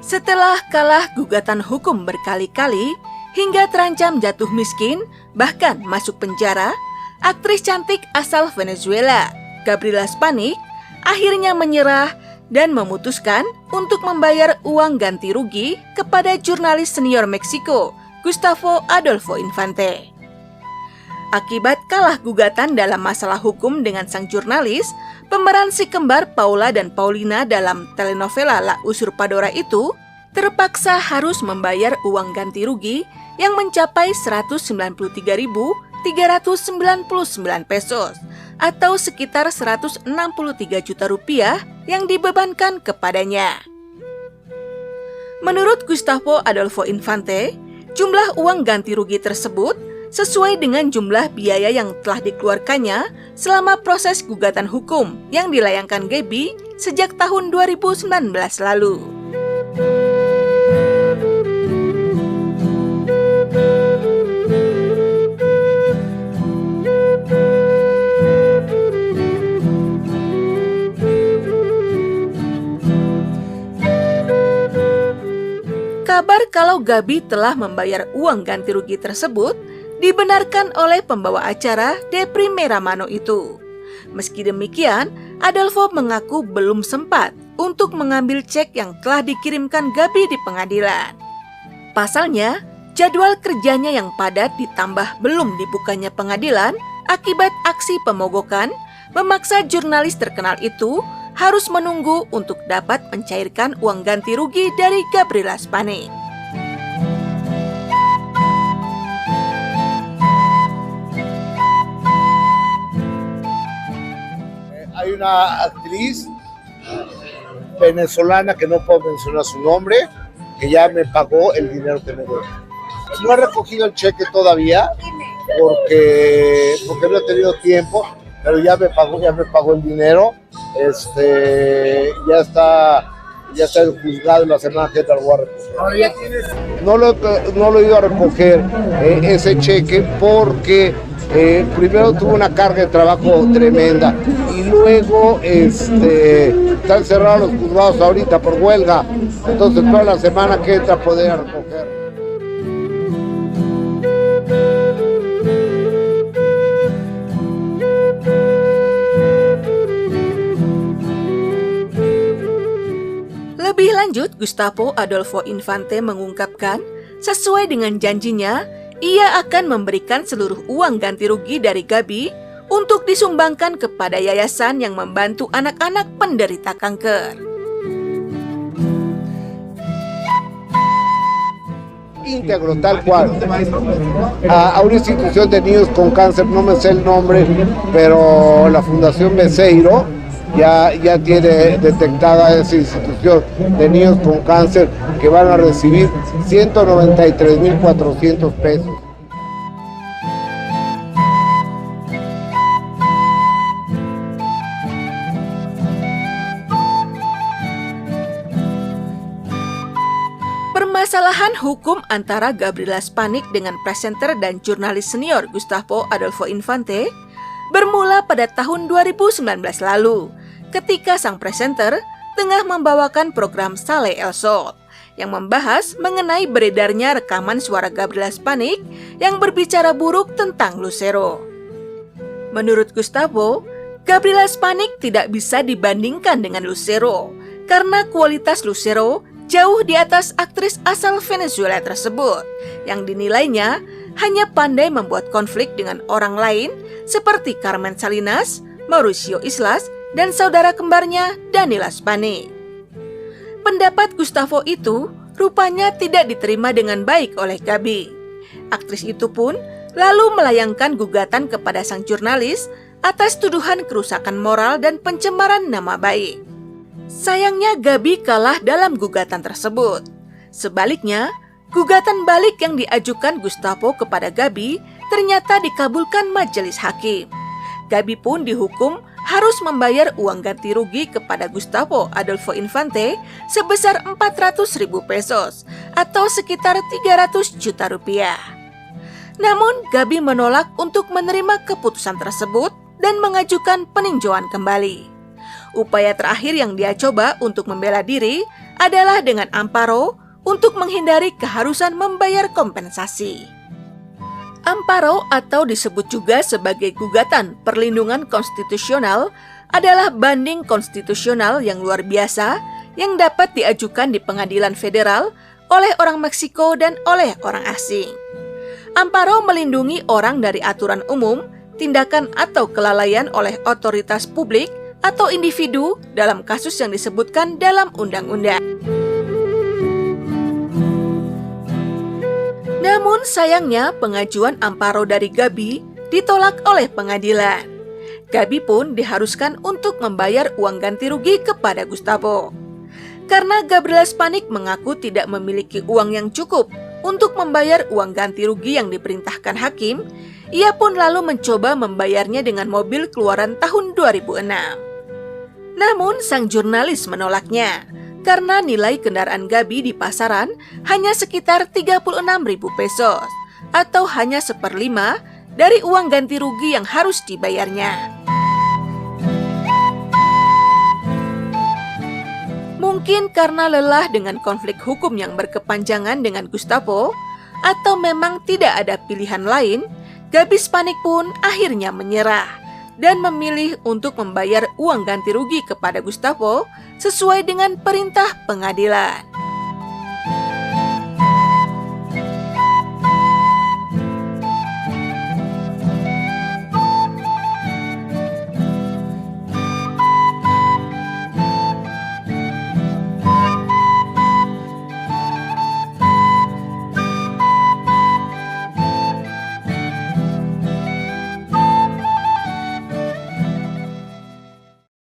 Setelah kalah gugatan hukum berkali-kali hingga terancam jatuh miskin, bahkan masuk penjara, aktris cantik asal Venezuela, Gabriela Spanik, akhirnya menyerah dan memutuskan untuk membayar uang ganti rugi kepada jurnalis senior Meksiko, Gustavo Adolfo Infante. Akibat kalah gugatan dalam masalah hukum dengan sang jurnalis, pemeran si kembar Paula dan Paulina dalam telenovela La Usurpadora itu terpaksa harus membayar uang ganti rugi yang mencapai 193.399 pesos atau sekitar 163 juta rupiah yang dibebankan kepadanya. Menurut Gustavo Adolfo Infante, jumlah uang ganti rugi tersebut sesuai dengan jumlah biaya yang telah dikeluarkannya selama proses gugatan hukum yang dilayangkan Gaby sejak tahun 2019 lalu. Kabar kalau Gaby telah membayar uang ganti rugi tersebut dibenarkan oleh pembawa acara De Primera Mano itu. Meski demikian, Adolfo mengaku belum sempat untuk mengambil cek yang telah dikirimkan Gaby di pengadilan. Pasalnya, jadwal kerjanya yang padat ditambah belum dibukanya pengadilan akibat aksi pemogokan memaksa jurnalis terkenal itu harus menunggu untuk dapat mencairkan uang ganti rugi dari Gabriela Spanik. Hay una actriz venezolana que no puedo mencionar su nombre, que ya me pagó el dinero que me debe. No he recogido el cheque todavía porque no he tenido tiempo, pero ya me pagó el dinero. Ya está el juzgado y la semana que entra lo voy a recoger. No lo he ido a recoger ese cheque porque primero tuve una carga de trabajo tremenda y luego están cerrados los juzgados ahorita por huelga, entonces toda la semana que entra poder recoger. Lebih lanjut, Gustavo Adolfo Infante mengungkapkan, sesuai dengan janjinya, ia akan memberikan seluruh uang ganti rugi dari Gaby untuk disumbangkan kepada yayasan yang membantu anak-anak penderita kanker. Íntegro, tal cual. A una institución de niños con cáncer, no me sé el nombre, pero la Fundación Beseiro ya tiene detectada esa institución de niños con cáncer que van a recibir 193,400 pesos. Permasalahan hukum antara Gabriela Spanik dengan presenter dan jurnalis senior Gustavo Adolfo Infante bermula pada tahun 2019 lalu, ketika sang presenter tengah membawakan program Sale el Sol yang membahas mengenai beredarnya rekaman suara Gabriela Spanik yang berbicara buruk tentang Lucero. Menurut Gustavo, Gabriela Spanik tidak bisa dibandingkan dengan Lucero karena kualitas Lucero jauh di atas aktris asal Venezuela tersebut yang dinilainya hanya pandai membuat konflik dengan orang lain seperti Carmen Salinas, Mauricio Islas, dan saudara kembarnya Daniela Spanik. Pendapat Gustavo itu rupanya tidak diterima dengan baik oleh Gabi. Aktris itu pun lalu melayangkan gugatan kepada sang jurnalis atas tuduhan kerusakan moral dan pencemaran nama baik. Sayangnya Gabi kalah dalam gugatan tersebut. Sebaliknya, gugatan balik yang diajukan Gustavo kepada Gabi ternyata dikabulkan majelis hakim. Gabi pun dihukum harus membayar uang ganti rugi kepada Gustavo Adolfo Infante sebesar 400.000 pesos atau sekitar 300 juta rupiah. Namun Gabi menolak untuk menerima keputusan tersebut dan mengajukan peninjauan kembali. Upaya terakhir yang dia coba untuk membela diri adalah dengan amparo untuk menghindari keharusan membayar kompensasi. Amparo atau disebut juga sebagai gugatan perlindungan konstitusional adalah banding konstitusional yang luar biasa yang dapat diajukan di pengadilan federal oleh orang Meksiko dan oleh orang asing. Amparo melindungi orang dari aturan umum, tindakan atau kelalaian oleh otoritas publik atau individu dalam kasus yang disebutkan dalam undang-undang. Namun sayangnya pengajuan amparo dari Gabi ditolak oleh pengadilan. Gabi pun diharuskan untuk membayar uang ganti rugi kepada Gustavo. Karena Gabriela Spanik mengaku tidak memiliki uang yang cukup untuk membayar uang ganti rugi yang diperintahkan hakim, ia pun lalu mencoba membayarnya dengan mobil keluaran tahun 2006. Namun sang jurnalis menolaknya, karena nilai kendaraan Gabi di pasaran hanya sekitar 36.000 pesos atau hanya 1/5 dari uang ganti rugi yang harus dibayarnya. Mungkin karena lelah dengan konflik hukum yang berkepanjangan dengan Gustavo atau memang tidak ada pilihan lain, Gabi Spanik pun akhirnya menyerah dan memilih untuk membayar uang ganti rugi kepada Gustavo sesuai dengan perintah pengadilan.